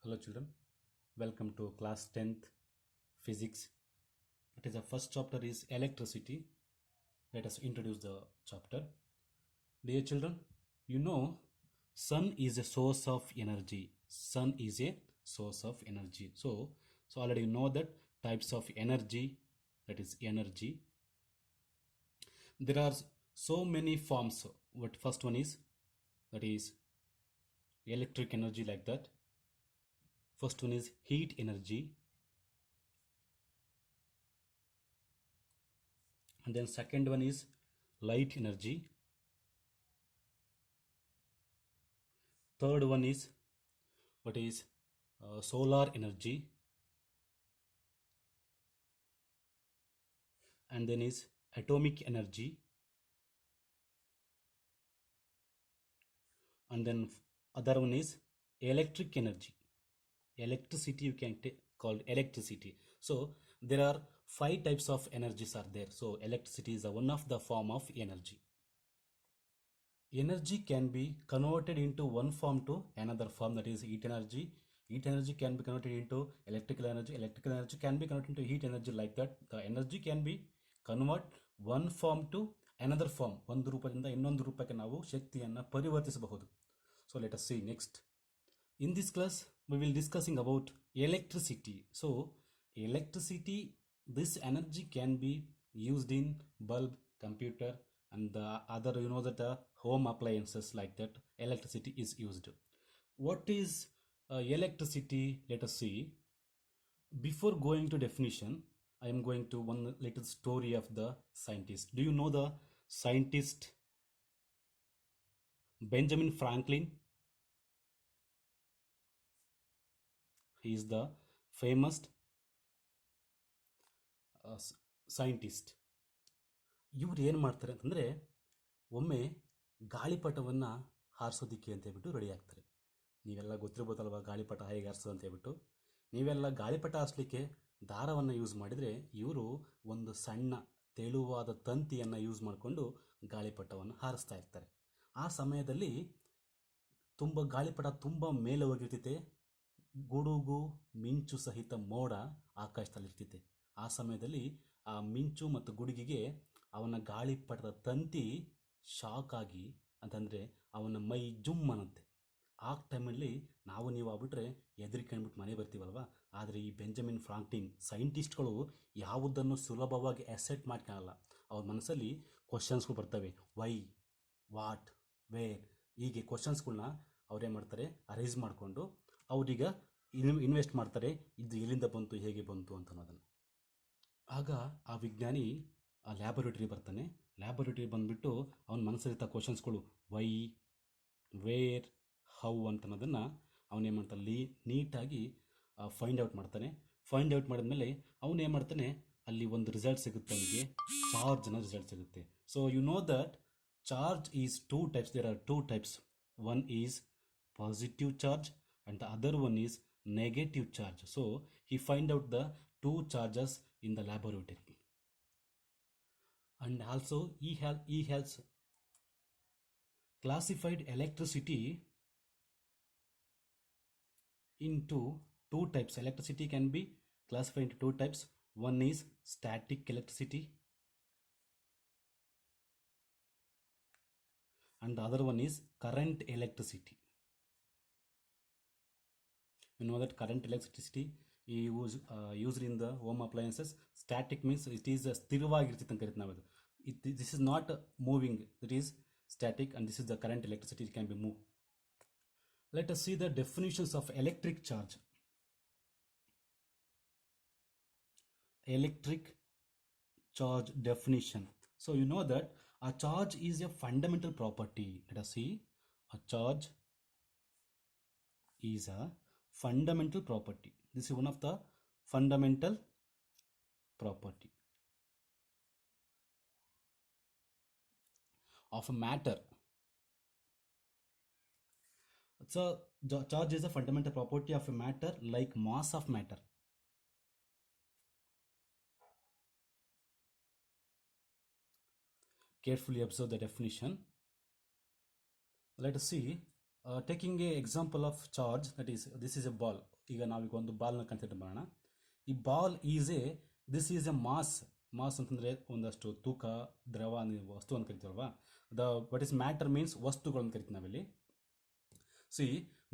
Hello children, welcome to class 10th physics. It is the first chapter is electricity. Let us introduce the chapter. Dear children, you know sun is a source of energy. Sun is a source of energy. So already you know that types of energy, that is energy. There are so many forms. What first one is, that is electric energy, like that. First one is heat energy, and then second one is light energy. Third one is what is solar energy, and then is atomic energy, and then other one is electric energy. Electricity you can called electricity. So there are 5 types of energies are there. So electricity is one of the form of energy. Energy can be converted into one form to another form, that is heat energy. Heat energy can be converted into electrical energy. Electrical energy can be converted into heat energy, like that. The energy can be convert one form to another form. ಒಂದು ರೂಪದಿಂದ ಇನ್ನೊಂದು ರೂಪಕ್ಕೆ ನಾವು ಶಕ್ತಿಯನ್ನು ಪರಿವರ್ತಿಸಬಹುದು. So let us see next. In this class we will discussing about electricity. So electricity, this energy can be used in bulb, computer, and the other, you know, that home appliances, like that electricity is used. What is electricity? Let us see. Before going to definition, I am going to one little story of the scientist. Do you know the scientist Benjamin Franklin? He is the famous scientist. ಇವ್ರು ಏನು ಮಾಡ್ತಾರೆ ಅಂತಂದರೆ, ಒಮ್ಮೆ ಗಾಳಿಪಟವನ್ನು ಹಾರಿಸೋದಿಕ್ಕೆ ಅಂತ ಹೇಳ್ಬಿಟ್ಟು ready ಆಗ್ತಾರೆ. ನೀವೆಲ್ಲ ಗೊತ್ತಿರ್ಬೋದಲ್ವ ಗಾಳಿಪಟ ಹೇಗೆ ಹಾರಿಸೋದು ಅಂತ ಹೇಳ್ಬಿಟ್ಟು. ನೀವೆಲ್ಲ ಗಾಳಿಪಟ ಹಾರಿಸ್ಲಿಕ್ಕೆ ದಾರವನ್ನು ಯೂಸ್ ಮಾಡಿದರೆ, ಇವರು ಒಂದು ಸಣ್ಣ ತೆಳುವಾದ ತಂತಿಯನ್ನು ಯೂಸ್ ಮಾಡಿಕೊಂಡು ಗಾಳಿಪಟವನ್ನು ಹಾರಿಸ್ತಾ ಇರ್ತಾರೆ. ಆ ಸಮಯದಲ್ಲಿ ಗಾಳಿಪಟ ತುಂಬ ಮೇಲೆ ಹೋಗಿರ್ತೈತೆ. ಗುಡುಗು ಮಿಂಚು ಸಹಿತ ಮೋಡ ಆಕಾಶದಲ್ಲಿರ್ತೈತೆ. ಆ ಸಮಯದಲ್ಲಿ ಆ ಮಿಂಚು ಮತ್ತು ಗುಡುಗಿಗೆ ಅವನ ಗಾಳಿಪಟದ ತಂತಿ ಶಾಕ್ ಆಗಿ, ಅಂತಂದರೆ ಅವನ ಮೈ ಜುಮ್ ಅನ್ನುತ್ತೆ. ಆ ಟೈಮಲ್ಲಿ ನಾವು ನೀವು ಆಗ್ಬಿಟ್ರೆ ಹೆದರಿಕೊಂಡ್ಬಿಟ್ಟು ಮನೆ ಬರ್ತೀವಲ್ವ. ಆದರೆ ಈ ಬೆಂಜಮಿನ್ ಫ್ರಾಂಕ್ಲಿನ್ ಸೈಂಟಿಸ್ಟ್ಗಳು ಯಾವುದನ್ನು ಸುಲಭವಾಗಿ ಅಸೆಪ್ಟ್ ಮಾಡ್ಕೊಳ್ಳಲ್ಲ. ಅವ್ರ ಮನಸ್ಸಲ್ಲಿ ಕ್ವಶನ್ಸ್ಗಳು ಬರ್ತವೆ. ವೈ, ವಾಟ್, ವೇರ್, ಹೀಗೆ ಕ್ವಶನ್ಸ್ಗಳನ್ನ ಅವ್ರೇನು ಮಾಡ್ತಾರೆ, ಅರೇಂಜ್ ಮಾಡಿಕೊಂಡು ಅವ್ರೀಗ ಇನ್ವೆಸ್ಟ್ ಮಾಡ್ತಾರೆ. ಇದು ಎಲ್ಲಿಂದ ಬಂತು, ಹೇಗೆ ಬಂತು ಅಂತ ಅನ್ನೋದನ್ನು. ಆಗ ಆ ವಿಜ್ಞಾನಿ ಆ ಲ್ಯಾಬೊರೇಟರಿ ಬರ್ತಾನೆ. ಲ್ಯಾಬೊರೇಟರಿ ಬಂದುಬಿಟ್ಟು ಅವನ ಮನಸ್ಸಲ್ಲಿರ್ತ ಕ್ವಶನ್ಸ್ಗಳು ವೈ, ವೇರ್, ಹೌ ಅಂತ ಅನ್ನೋದನ್ನು ಅವನೇನು ಮಾಡ್ತಾನೆ, ನೀಟಾಗಿ ಫೈಂಡ್ ಔಟ್ ಮಾಡ್ತಾನೆ. ಫೈಂಡ್ ಔಟ್ ಮಾಡಿದ್ಮೇಲೆ ಅವನೇನು ಮಾಡ್ತಾನೆ, ಅಲ್ಲಿ ಒಂದು ರಿಸಲ್ಟ್ ಸಿಗುತ್ತೆ ಅವನಿಗೆ, ಚಾರ್ಜ್ ಅನ್ನೋ ರಿಸಲ್ಟ್ ಸಿಗುತ್ತೆ. So you know that charge is 2 types. There are 2 types. One is positive charge and the other one is negative charge. So he find out the 2 charges in the laboratory, and also he has classified electricity into 2 types. Electricity can be classified into 2 types. One is static electricity and the other one is current electricity. You know that current electricity is used in the home appliances. Static means it is ಸ್ಥಿರವಾಗಿರ್ತೈತೆ ಅಂತ ಕರಿತೀವಿ ನಾವು. This is not moving, it is static, and this is the current electricity, it can be moved. Let us see the definitions of electric charge. Electric charge definition. So you know that a charge is a fundamental property. Let us see. A charge is a fundamental property. This is one of the fundamental property of a matter. So charge is a fundamental property of a matter, like mass of matter. Carefully observe the definition. Let us see taking a example of charge that is this is a ball. ಈಗ ನಾವೀಗ ಒಂದು ಬಾಲ್ನ consider ಮಾಡೋಣ. ಈ ball is a this is a mass. Mass ಅಂತಂದರೆ ಒಂದಷ್ಟು ತೂಕ, ದ್ರವ, ವಸ್ತು ಅಂತ ಕರಿತೀವಲ್ವಾ. ವಾಟ್ ಈಸ್ ಮ್ಯಾಟರ್ ಮೀನ್ಸ್ ವಸ್ತುಗಳನ್ನು ಕರಿತೀವಿ ನಾವಿಲ್ಲಿ. See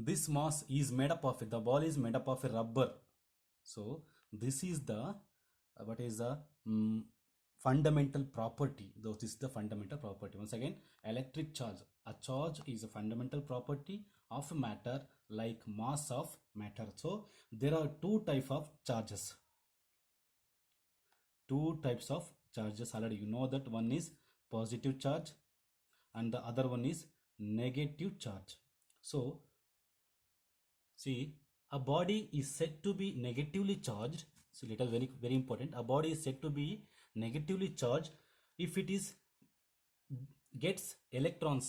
this mass is made up of the ball is made up of a rubber. So this is the what is the fundamental property. This is the fundamental property. Once again, electric charge. A charge is a fundamental property of matter like mass of matter. So there are two types of charges. Already you know that one is positive charge and the other one is negative charge. So see, a body is said to be negatively charged. So it is very very important. A body is said to be negatively charged if it is gets electrons.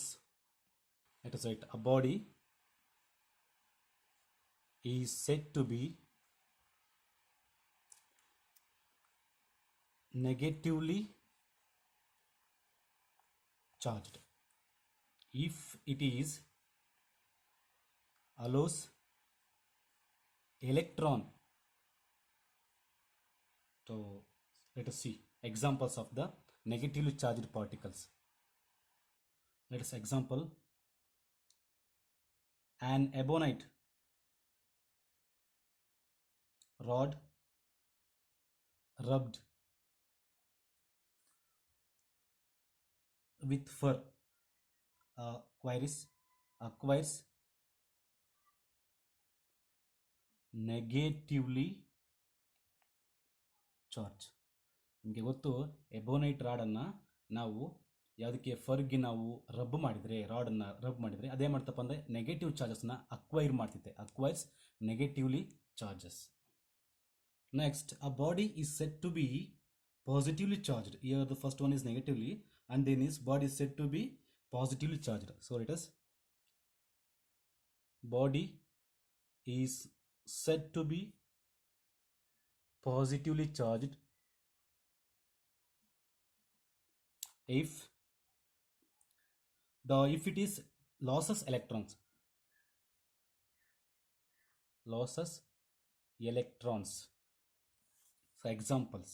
Let us write, a body is said to be negatively charged if it is allows electron. So let us see examples of the negatively charged particles. Let us example, an ebonite rod rubbed with fur acquires negatively charge. ನಿಮಗೆ ಗೊತ್ತು, ಎಬೋನೈಟ್ ರಾಡನ್ನು ನಾವು ಯಾವುದಕ್ಕೆ ಫರ್ಗೆ ನಾವು rub ಮಾಡಿದರೆ, ರಾಡನ್ನು rub ಮಾಡಿದರೆ ಅದೇ ಮಾಡ್ತಪ್ಪ ಅಂದರೆ ನೆಗೆಟಿವ್ ಚಾರ್ಜಸ್ನ ಅಕ್ವೈರ್ ಮಾಡ್ತಿತ್ತೆ. Acquires negatively charges. Next, a body is set to be positively charged. Here the first one is negatively and then is body is said to be positively charged. So let us, body is said to be positively charged if it is losses electrons. So examples,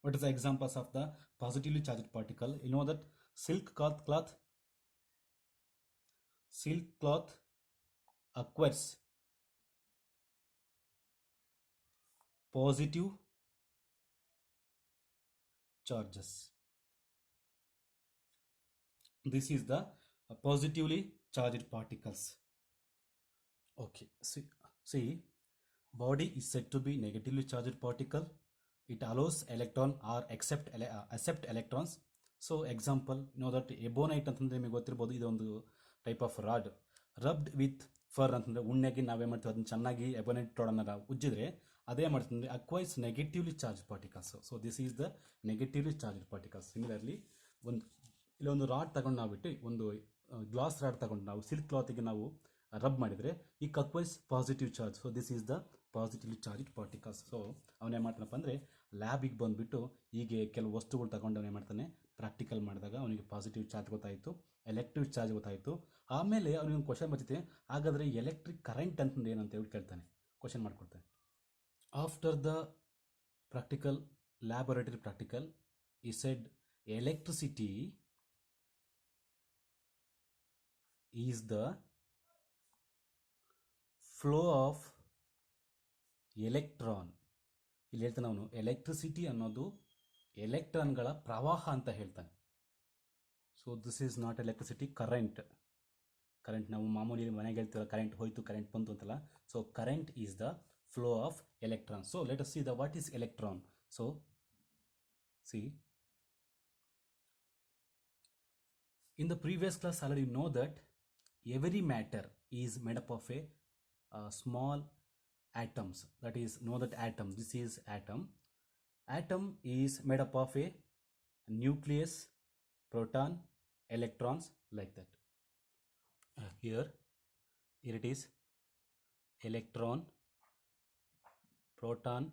what is the examples of the positively charged particle? You know that silk cloth acquires positive charges. This is the positively charged particles. Okay, see, body is said to be negatively charged particle. It allows electron or accept electrons. So example, you know that ebonite ಅಂತಂದ್ರೆ ನಿಮಗೆ ಗೊತ್ತಿರಬಹುದು, ಇದೊಂದು type of rod. Rubbed with fur ಅಂತಂದ್ರೆ ಉಣ್ಣೆಗೆ ನಾವೇ ಮಾಡ್ತೀವಿ, ಅದನ್ನ ಚೆನ್ನಾಗಿ ಎಬೋನೈಟ್ ರಾಡನ್ನು ನಾವು ಉಜ್ಜಿದ್ರೆ ಅದೇ ಮಾಡ್ತಂದ್ರೆ acquires negatively charge particles. So this is the negatively charge particles. Similarly ಇಲ್ಲೊಂದು ರಾಡ್ ತಗೊಂಡು ನಾವು ಬಿಟ್ಟು, ಒಂದು ಗ್ಲಾಸ್ ರಾಡ್ ತಗೊಂಡು ನಾವು ಸಿಲ್ಕ್ ಕ್ಲಾತಿಗೆ ನಾವು ರಬ್ ಮಾಡಿದರೆ ಈ acquires positive charge. So this is the positively charged particles. So ಅವನೇ ಮಾಡ್ತಾನಪ್ಪ ಅಂದರೆ ಲ್ಯಾಬಿಗೆ ಬಂದುಬಿಟ್ಟು ಹೀಗೆ ಕೆಲವು ವಸ್ತುಗಳು ತಗೊಂಡು ಅವನೇ ಮಾಡ್ತಾನೆ, ಪ್ರಾಕ್ಟಿಕಲ್ ಮಾಡಿದಾಗ ಅವನಿಗೆ ಪಾಸಿಟಿವ್ ಚಾರ್ಜ್ ಗೊತ್ತಾಯಿತು, ಎಲೆಕ್ಟ್ರಿಕ್ ಚಾರ್ಜ್ ಗೊತ್ತಾಯಿತು. ಆಮೇಲೆ ಅವನಿಗೆ ಒಂದು ಕ್ವಶನ್ ಬರ್ತಿದೆ, ಹಾಗಾದರೆ ಎಲೆಕ್ಟ್ರಿಕ್ ಕರೆಂಟ್ ಅಂತಂದು ಏನಂತ ಹೇಳಿ ಕೇಳ್ತಾನೆ, ಕ್ವಶನ್ ಮಾಡಿಕೊಡ್ತಾನೆ. After the practical, laboratory practical, he said electricity is the flow of electron. ಇಲ್ಲಿ ಹೇಳ್ತಾನೆ ಅವನು, ಎಲೆಕ್ಟ್ರಿಸಿಟಿ ಅನ್ನೋದು ಎಲೆಕ್ಟ್ರಾನ್ಗಳ ಪ್ರವಾಹ ಅಂತ ಹೇಳ್ತಾನೆ. So this is not electricity, current. ನಾವು ಮಾಮೂಲಿ ಮನೆಗೆ ಹೇಳ್ತೀವಲ್ಲ, ಕರೆಂಟ್ ಹೋಯ್ತು, ಕರೆಂಟ್ ಬಂತು ಅಂತಲ್ಲ. So current is the flow of electron. So let us see the what is electron. So see, in the previous class already know that every matter is made up of a small atoms. That is, know that atom, this is atom. Atom is made up of a nucleus, proton, electrons, like that. Here it is electron, proton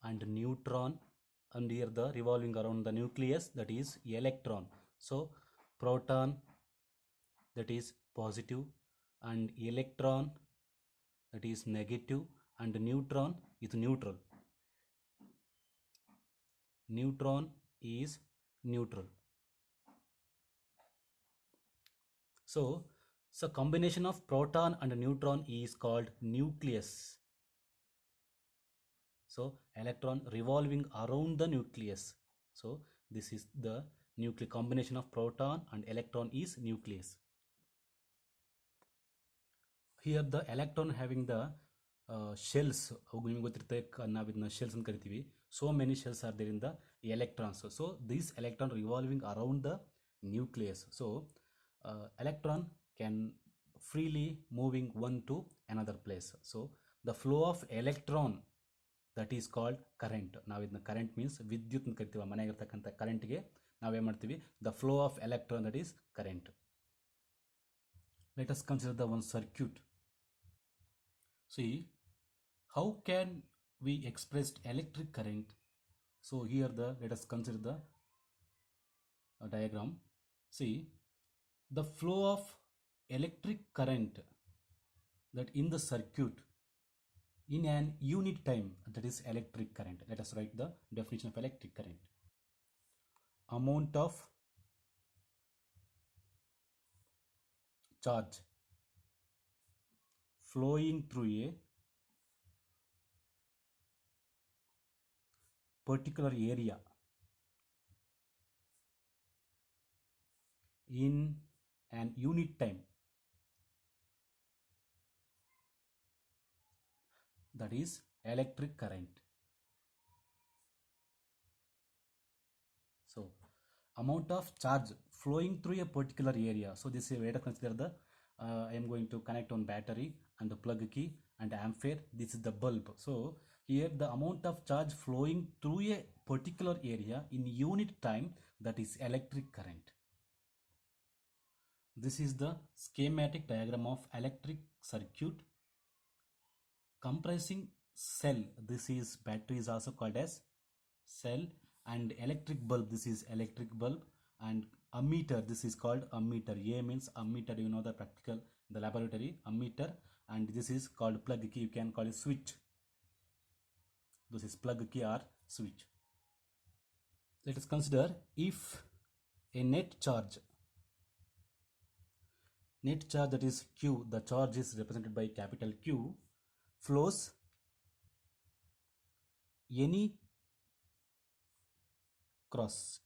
and neutron, and here the revolving around the nucleus, that is electron. So proton, that is positive, and electron, that is negative, and neutron is neutral. Neutron is neutral. So combination of proton and neutron is called nucleus. So electron revolving around the nucleus. So this is the nuclear combination of proton and electron is nucleus. Here the electron having the shells, ನಿಮಗೆ ಗೊತ್ತಿರುತ್ತೆ ನಾವು ಇದನ್ನ shells ಅಂತ ಕರಿತೀವಿ. So many shells are there in the electrons. So this electron revolving around the nucleus. So electron can freely moving one to another place. So the flow of electron, that is called current. ನಾವು ಇದನ್ನ current means ವಿದ್ಯುತ್ ಅಂತ ಕರಿತೀವಿ. ಮನೆಯಾಗಿರ್ತಕ್ಕಂಥ ಕರೆಂಟ್ಗೆ ನಾವೇನು ಮಾಡ್ತೀವಿ, the flow of electron, that is current. Let us consider the one circuit. See, how can we express electric current? So here let us consider the diagram. See, the flow of electric current that in the circuit in an unit time, that is electric current. Let us write the definition of electric current. Amount of charge flowing through a particular area in an unit time, that is electric current. So amount of charge flowing through a particular area. So this is where to consider the I am going to connect on battery and the plug key and ampere. This is the bulb. So here the amount of charge flowing through a particular area in unit time, that is electric current. This is the schematic diagram of electric circuit comprising cell. This is battery is also called as cell, and electric bulb, this is electric bulb, and ammeter, this is called ammeter. A means ammeter, you know the practical, the laboratory ammeter, and this is called plug key, you can call it switch. This is plug key or switch. Let us consider if a net charge, that is Q, the charge is represented by capital Q, flows any cross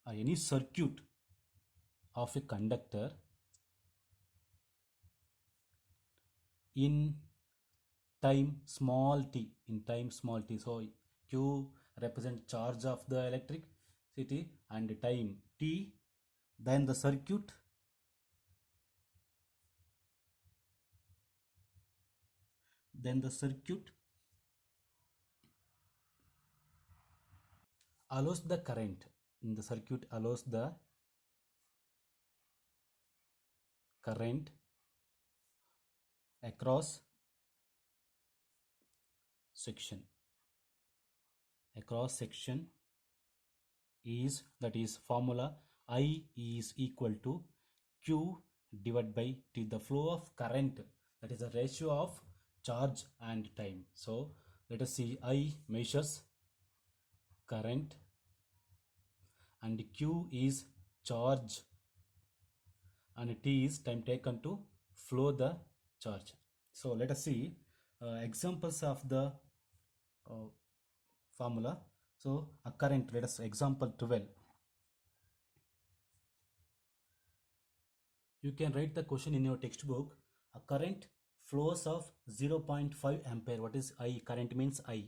or any circuit of a conductor in time small t, so Q represent charge of the electricity and time t, then the circuit allows the current, in the circuit allows the current across section is, that is formula I is equal to Q divided by T, the flow of current, that is the ratio of charge and time. So let us see, I measures current and Q is charge and T is time taken to flow the charge. So let us see examples of the formula. So a current, let us example 12. You can write the question in your textbook. A current flows of 0.5 ampere. What is I? Current means I.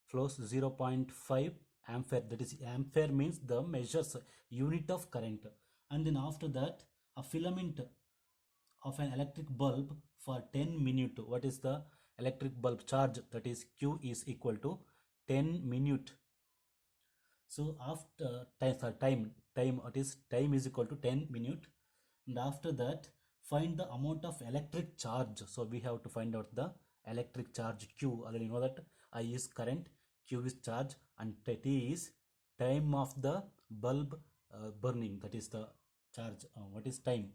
Flows 0.5 ampere. That is, ampere means the measures unit of current. And then after that, a filament of an electric bulb for 10 minutes. What is the electric bulb charge? That is Q is equal to 10 minutes. So after time is equal to 10 minutes. And after that, find the amount of electric charge. So we have to find out the electric charge Q. Already know that I is current, Q is charge, and T is time of the bulb burning. That is the charge. What is time?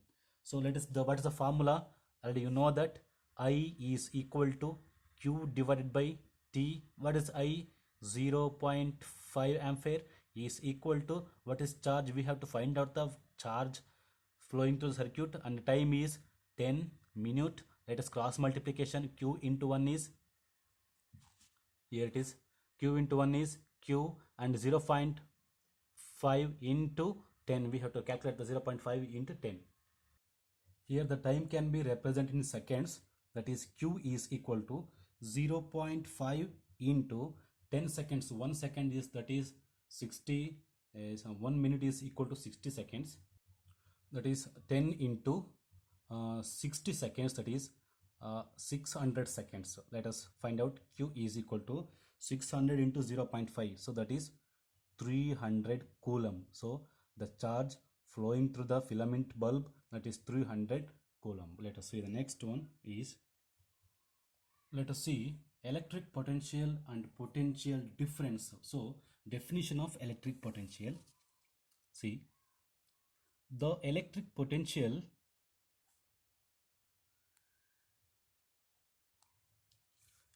So let us what is the formula? Already you know that I is equal to Q divided by T. What is I? 0.5 ampere is equal to what is charge? We have to find out the charge flowing through the circuit, and time is 10 minute. Let us cross multiplication. Q into 1 is, here it is, Q into 1 is Q, and 0.5 into 10, we have to calculate the 0.5 into 10. Here the time can be represented in seconds, that is Q is equal to 0.5 into 10 seconds. 1 second is, that is 60, 1 minute is equal to 60 seconds, that is 10 into 60 seconds, that is 600 seconds. So let us find out. Q is equal to 600 into 0.5, so that is 300 coulomb. So the charge flowing through the filament bulb, that is 300 coulomb. Let us see the next one is, let us see electric potential and potential difference. So definition of electric potential. See, the electric potential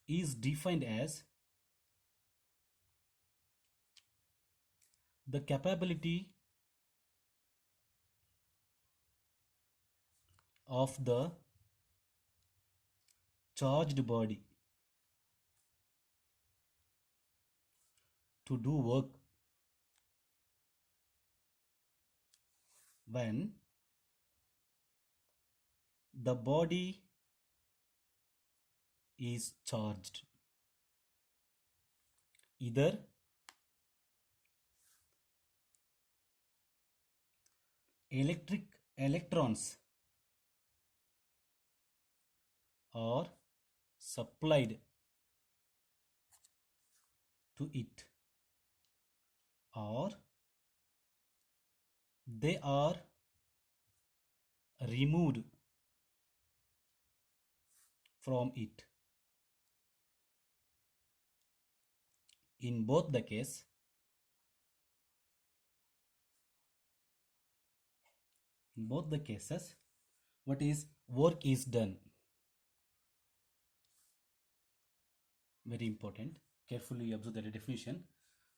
is defined as the capability of the charged body to do work when the body is charged. Either electric electrons are supplied to it, or they are removed from it. In both the cases, what is work is done. Very important. Carefully observe the definition.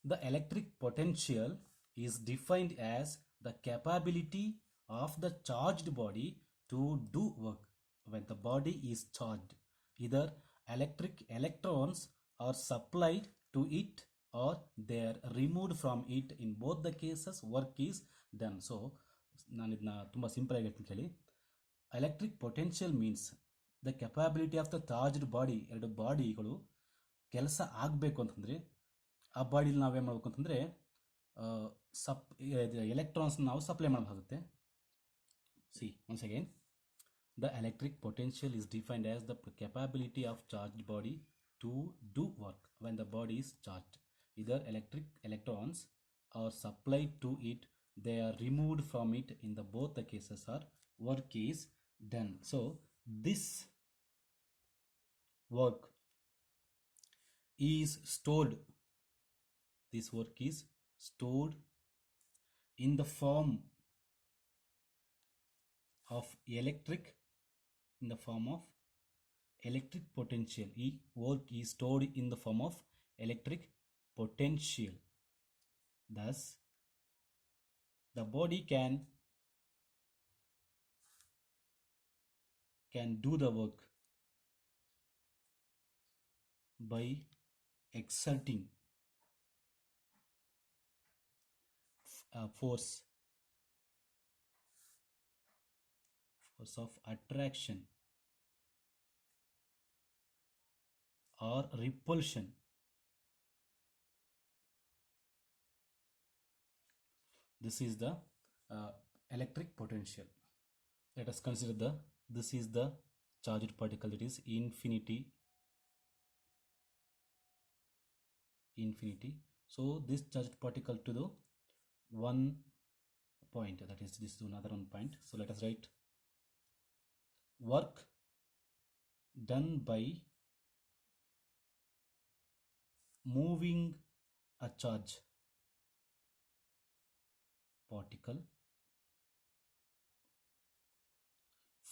The electric potential is defined as the capability of the charged body to do work when the body is charged. Either electric electrons are supplied to it or they are removed from it. In both the cases, work is done. So ನಾನು ಇದನ್ನ ತುಂಬ simple ಆಗಿ ಹೇಳ್ತೀನಿ ಕೇಳಿ. Electric potential means the capability of the charged body. ಎರಡು ಬಾಡಿಗಳು ಕೆಲಸ ಆಗಬೇಕು ಅಂತಂದರೆ ಆ ಬಾಡಿಲಿ ನಾವೇನು ಮಾಡಬೇಕು ಅಂತಂದರೆ ಎಲೆಕ್ಟ್ರಾನ್ಸ್ ನಾವು ಸಪ್ಲೈ ಮಾಡಬೇಕಾಗುತ್ತೆ. C once again, the electric potential is defined as the capability of charged body to do work when the body is charged. Either electric electrons are supplied to it, they are removed from it. In the both the cases are work is done. So this work is stored. This work is stored in the form of electric potential. Work is stored in the form of electric potential. Thus the body can do the work by exerting force of attraction or repulsion. This is the electric potential. Let us consider this is the charged particle, that is infinity. So this charged particle to the one point, that is this is another one point. So let us write work done by moving a charge particle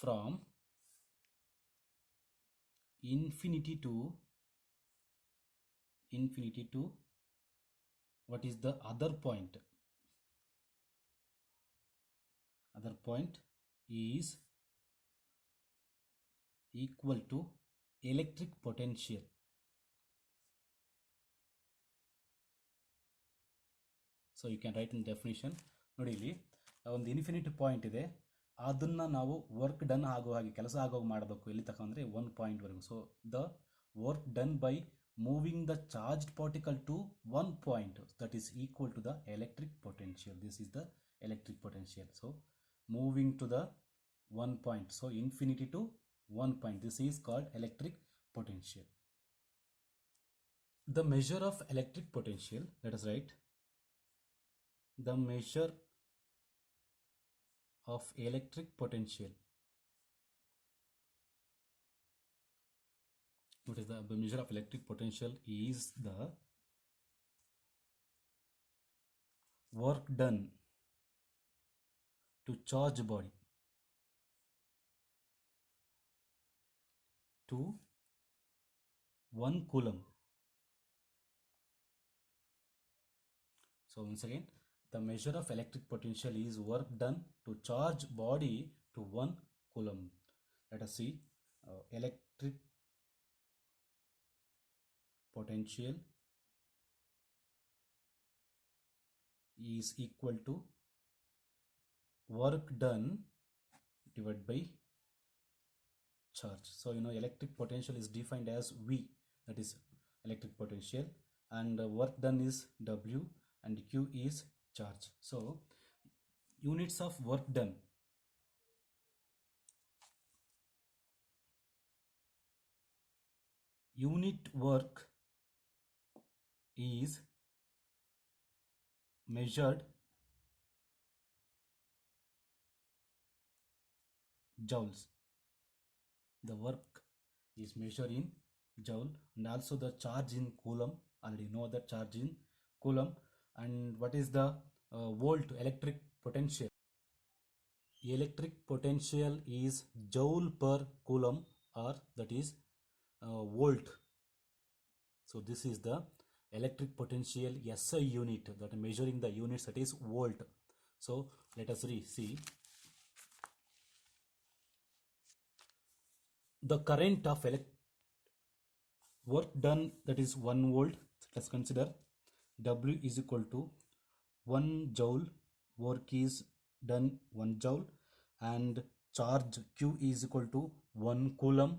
from infinity to what is the other point? Other point is equal to electric potential. So you can write in definition. ನೋಡಿ ಇಲ್ಲಿ ಒಂದು infinity point ಇದೆ, ಅದನ್ನು ನಾವು work done ಆಗೋ ಹಾಗೆ, ಕೆಲಸ ಆಗೋಗಿ ಮಾಡಬೇಕು. ಎಲ್ಲಿ ತಗೊಂಡ್ರೆ 1 ಪಾಯಿಂಟ್ವರೆಗೂ. So the work done by moving the charged particle to 1 point, that is equal to the electric potential. This is the electric potential. So moving to the 1 point, so infinity to 1 point, this is called electric potential. The measure of electric potential, let us write the measure of electric potential. What is the measure of electric potential? Is the work done to charge body to 1 coulomb. So once again, the measure of electric potential is work done to charge body to 1 coulomb. Let us see. Electric potential is equal to work done divided by charge. So you know, electric potential is defined as V, that is electric potential, and work done is W, and Q is charge. So units of work done. Unit work is measured joules. The work is measured in joule, and also the charge in coulomb. Already know the charge in coulomb. And what is the volt electric potential? Electric potential is joule per coulomb, or that is volt. So this is the electric potential SI unit, that measuring the units, that is volt. So let us see the current of work done, that is 1 volt. Let's consider W is equal to 1 joule, work is done 1 joule, and charge Q is equal to 1 coulomb.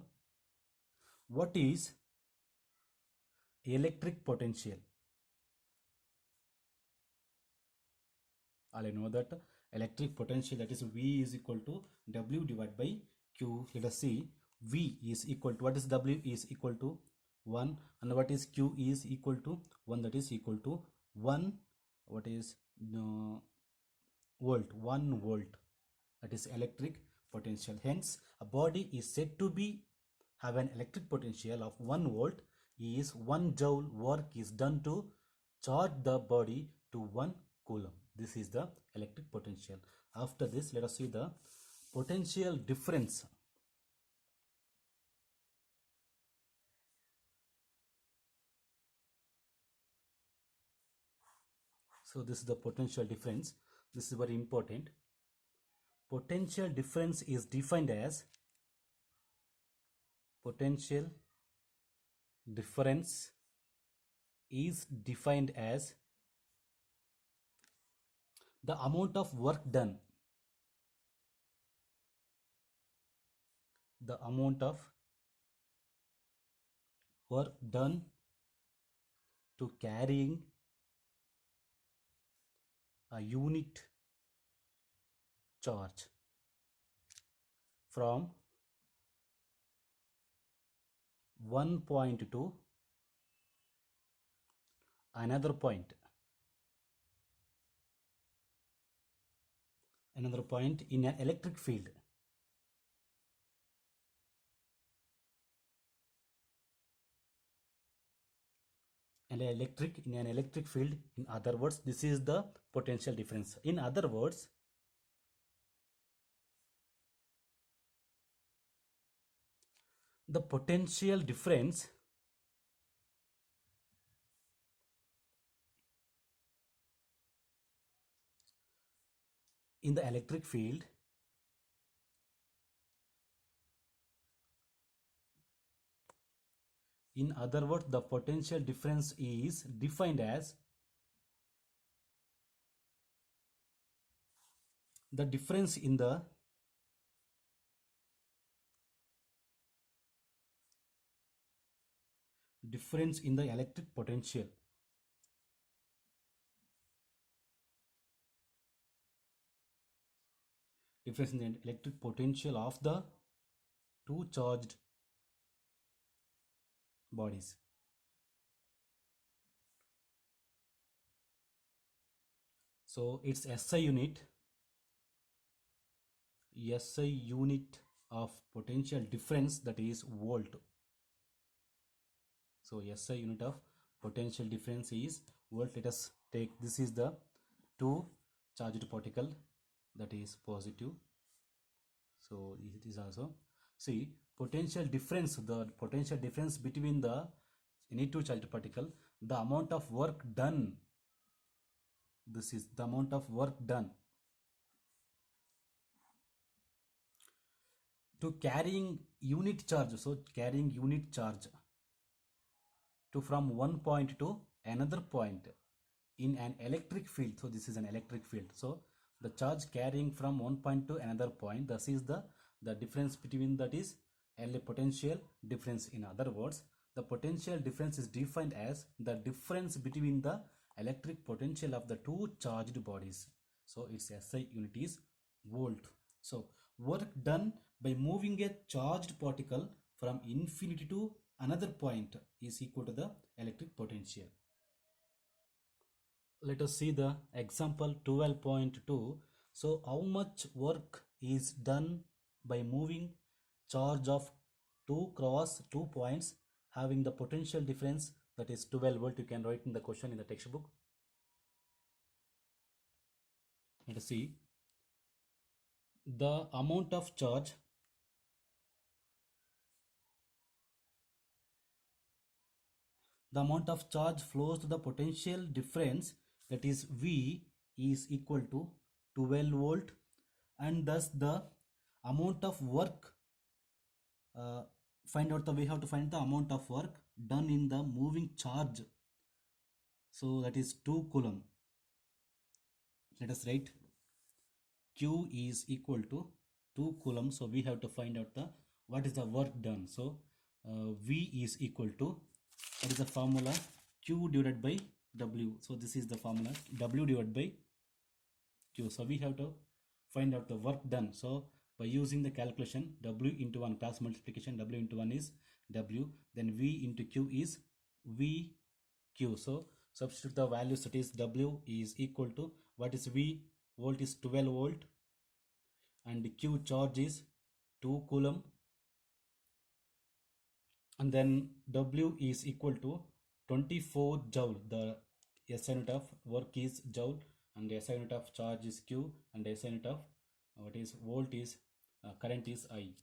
What is electric potential? I know that electric potential, that is V is equal to W divided by Q. Let us see. V is equal to, what is W is equal to 1, and what is Q is equal to 1, that is equal to 1, what is volt, 1 volt, that is electric potential. Hence a body is said to be have an electric potential of 1 volt is 1 joule work is done to charge the body to 1 coulomb. This is the electric potential. After this, let us see the potential difference. So this is the potential difference. This is very important. Potential difference is defined as the amount of work done, to carrying a unit charge from one point to another point in an electric field. In an electric field, in other words, this is the potential difference. In other words, The potential difference in the electric field in other words, the potential difference is defined as the difference in the electric potential of the two charged bodies. So its SI unit of potential difference, that is volt. So SI unit of potential difference is volt. Let us take, this is the two charged particle, that is positive. So it is also, see, potential difference, the potential difference between the any two charged particle, the amount of work done, this is the amount of work done to carrying unit charge. So carrying unit charge to from one point to another point in an electric field. So this is an electric field. So the charge carrying from one point to another point, this is the difference between, that is a potential difference. In other words, the potential difference is defined as the difference between the electric potential of the two charged bodies. So its SI unit is volt. So work done by moving a charged particle from infinity to another point is equal to the electric potential. Let us see the example 12.2. So how much work is done by moving charge of 2 cross 2 points having the potential difference, that is 12 volt. You can write in the question in the textbook. Let us see the amount of charge flows to the potential difference, that is V, is equal to 12 volt, and thus the amount of work, we have to find the amount of work done in the moving charge. So that is 2 coulomb. Let us write Q is equal to 2 coulomb. So we have to find out the what is the work done. So V is equal to, what is the formula? Q divided by W. So this is the formula, W divided by Q. So we have to find out the work done. So by using the calculation, W into 1, cross multiplication, W into 1 is W, then V into Q is VQ. So substitute the values, that is W is equal to, what is V? Volt is 12 volt, and Q charge is 2 coulomb, and then W is equal to 24 joule. The SI unit of work is joule, and the SI unit of charge is Q, and the SI unit of what is volt is current is I.